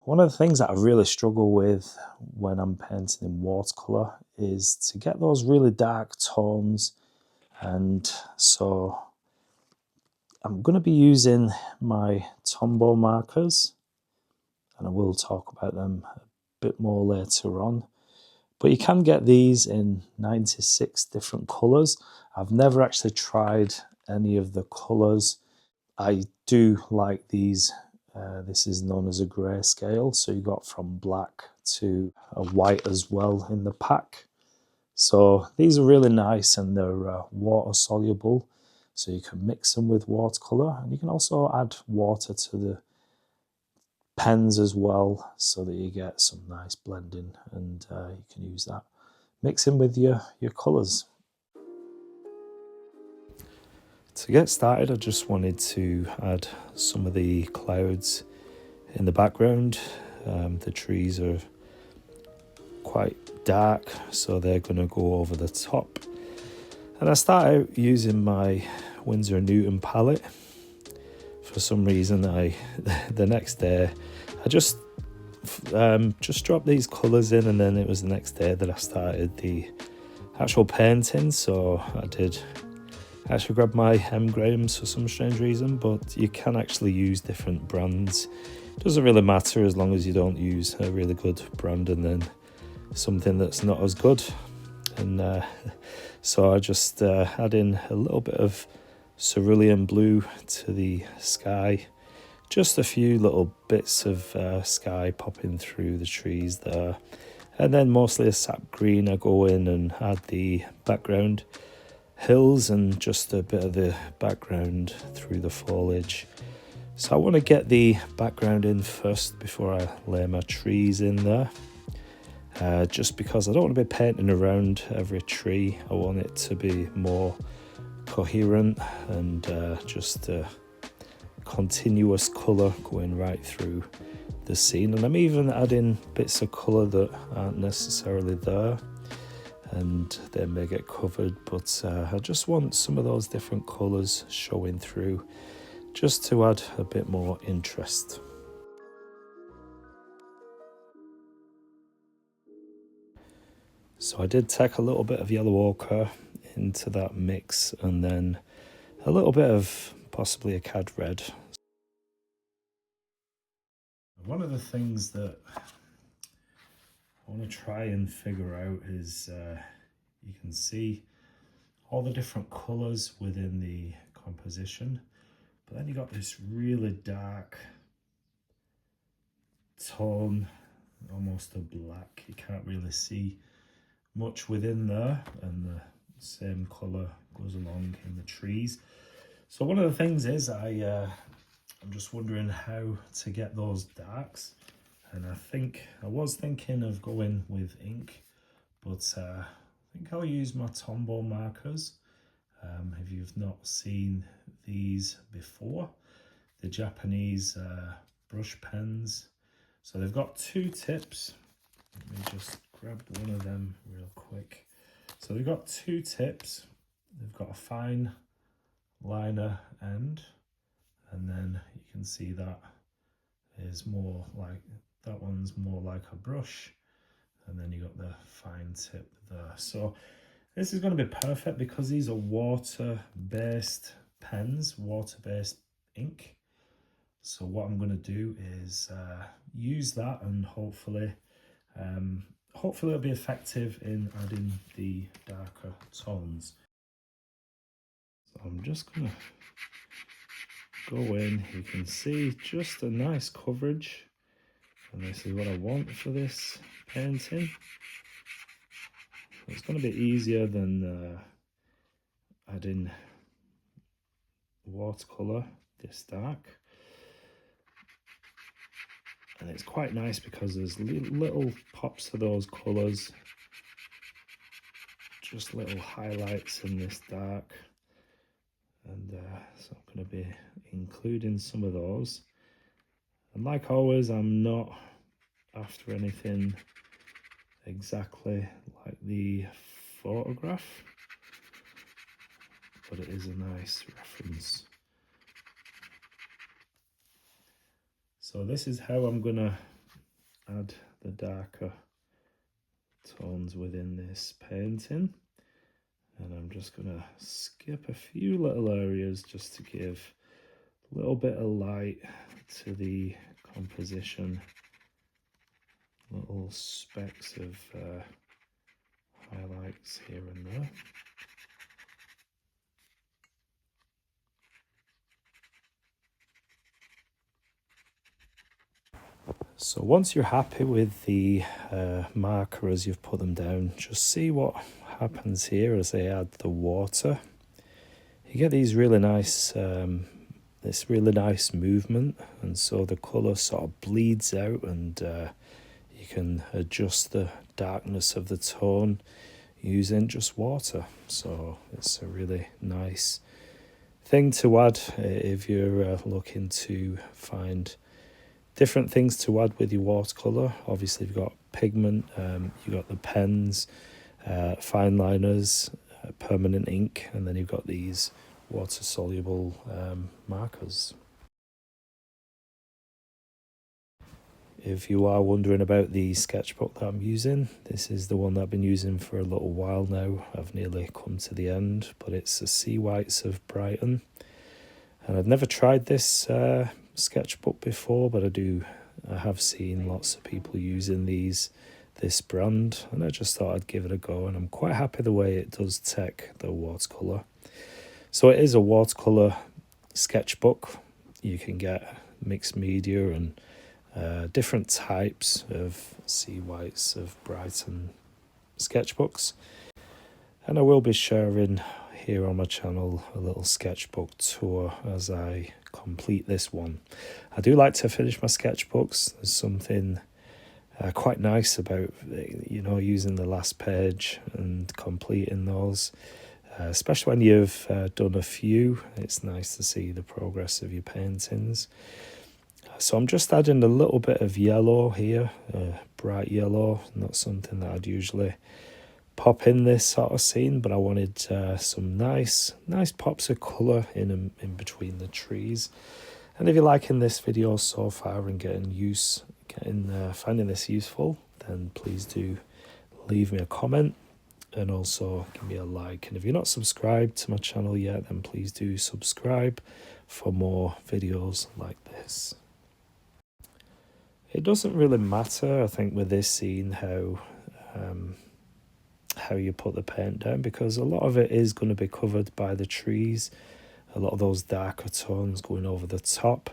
One of the things that I really struggle with when I'm painting in watercolour is to get those really dark tones, and so I'm going to be using my Tombow markers, and I will talk about them a bit more later on. But you can get these in 96 different colours. I've never actually tried any of the colours. I do like these. This is known as a grayscale, so you got from black to a white as well in the pack. So these are really nice, and they're water soluble, so you can mix them with watercolor, and you can also add water to the pens as well, so that you get some nice blending, and you can use that mixing with your colors. To get started, I just wanted to add some of the clouds in the background. The trees are quite dark, so they're going to go over the top. And I start out using my Winsor & Newton palette. For some reason, the next day I just dropped these colours in, and then it was the next day that I started the actual painting. So I did actually grab my M-Grams for some strange reason, but you can actually use different brands. It doesn't really matter as long as you don't use a really good brand and then something that's not as good. And so I just add in a little bit of cerulean blue to the sky, just a few little bits of sky popping through the trees there, and then mostly a sap green. I go in and add the background hills and just a bit of the background through the foliage. So I want to get the background in first before I lay my trees in there, just because I don't want to be painting around every tree. I want it to be more coherent and just a continuous colour going right through the scene. And I'm even adding bits of colour that aren't necessarily there, and they may get covered, but I just want some of those different colours showing through, just to add a bit more interest. So I did take a little bit of yellow ochre into that mix, and then a little bit of possibly a cad red. One of the things that I want to try and figure out is you can see all the different colours within the composition, but then you got this really dark tone, almost a black. You can't really see much within there, and the same colour goes along in the trees. So one of the things is I'm just wondering how to get those darks, and I was thinking of going with ink, but I think I'll use my Tombow markers. If you've not seen these before, the Japanese brush pens. So they've got two tips. Let me just grab one of them real quick. So they've got two tips. They've got a fine liner end, and then you can see that is more like, that one's more like a brush, and then you got the fine tip there. So this is going to be perfect because these are water-based pens, water-based ink. So what I'm going to do is use that, and hopefully it'll be effective in adding the darker tones. So I'm just going to go in. You can see just a nice coverage, and this is what I want for this painting. It's going to be easier than adding watercolor this dark, and it's quite nice because there's little pops of those colors, just little highlights in this dark, and so I'm going to be including some of those. And like always, I'm not after anything exactly like the photograph, but it is a nice reference. So this is how I'm gonna add the darker tones within this painting. And I'm just going to skip a few little areas just to give a little bit of light to the composition. Little specks of highlights here and there. So once you're happy with the marker as you've put them down, just see what happens here as they add the water. You get these really nice, this really nice movement, and so the colour sort of bleeds out, and you can adjust the darkness of the tone using just water. So it's a really nice thing to add if you're looking to find different things to add with your watercolor. Obviously, you've got pigment, you've got the pens, fineliners, permanent ink, and then you've got these water-soluble markers. If you are wondering about the sketchbook that I'm using, this is the one that I've been using for a little while now. I've nearly come to the end, but it's the Sea Whites of Brighton. And I've never tried this sketchbook before, but I have seen lots of people using this brand, and I just thought I'd give it a go, and I'm quite happy the way it does take the watercolor. So it is a watercolor sketchbook. You can get mixed media and different types of Sea Whites of Brighton sketchbooks, and I will be sharing here on my channel a little sketchbook tour as I complete this one. I do like to finish my sketchbooks. There's something quite nice about using the last page and completing those, especially when you've done a few. It's nice to see the progress of your paintings. So I'm just adding a little bit of yellow here, bright yellow, not something that I'd usually pop in this sort of scene, but I wanted some nice pops of colour in between the trees. And if you're liking this video so far and finding this useful, then please do leave me a comment and also give me a like. And if you're not subscribed to my channel yet, then please do subscribe for more videos like this. It doesn't really matter, I think, with this scene how you put the paint down, because a lot of it is going to be covered by the trees, a lot of those darker tones going over the top.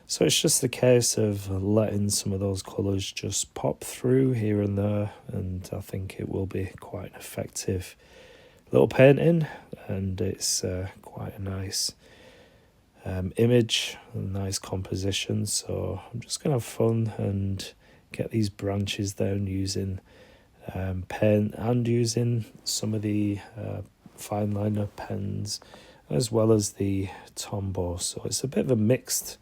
So it's just a case of letting some of those colours just pop through here and there, and I think it will be quite an effective little painting, and it's quite a nice image, a nice composition. So I'm just going to have fun and get these branches down using pen and using some of the fineliner pens as well as the Tombow. So it's a bit of a mixed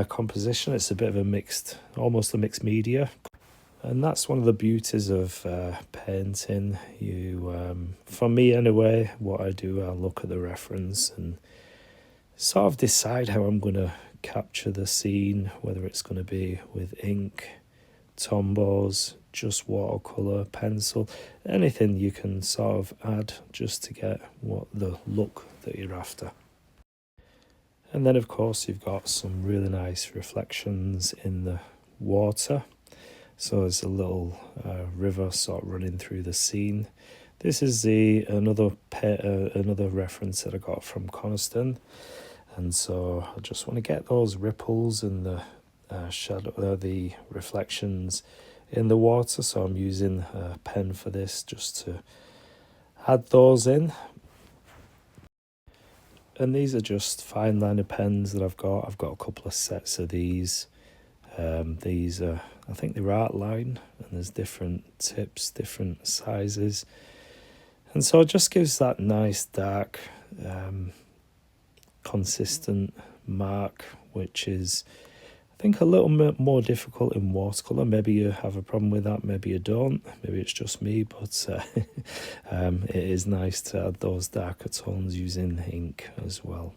composition. It's a bit of almost a mixed media, and that's one of the beauties of painting. For me anyway, what I do, I look at the reference and sort of decide how I'm going to capture the scene, whether it's going to be with ink, Tombows, just watercolor, pencil, anything you can sort of add just to get the look that you're after. And then of course you've got some really nice reflections in the water. So there's a little river sort of running through the scene. This is another reference that I got from Coniston, and so I just want to get those ripples and the the reflections in the water. So I'm using a pen for this just to add those in. And these are just fineliner pens that I've got. I've got a couple of sets of these. These are, I think they're art line, and there's different tips, different sizes. And so it just gives that nice dark, consistent mark, which is, I think, a little bit more difficult in watercolour. Maybe you have a problem with that, maybe you don't, maybe it's just me, but it is nice to add those darker tones using ink as well.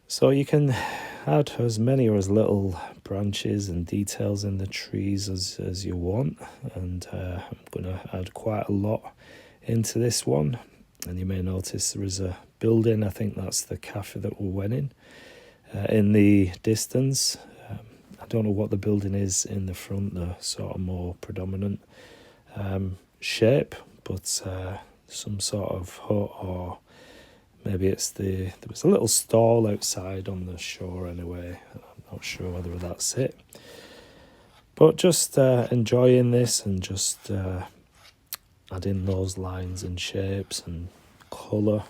So you can add as many or as little branches and details in the trees as you want, and I'm going to add quite a lot into this one. And you may notice there is a building, I think that's the cafe that we went in the distance. I don't know what the building is in the front, the sort of more predominant shape, but some sort of hut, or maybe there was a little stall outside on the shore anyway. I'm not sure whether that's it. But just enjoying this and just adding those lines and shapes and colour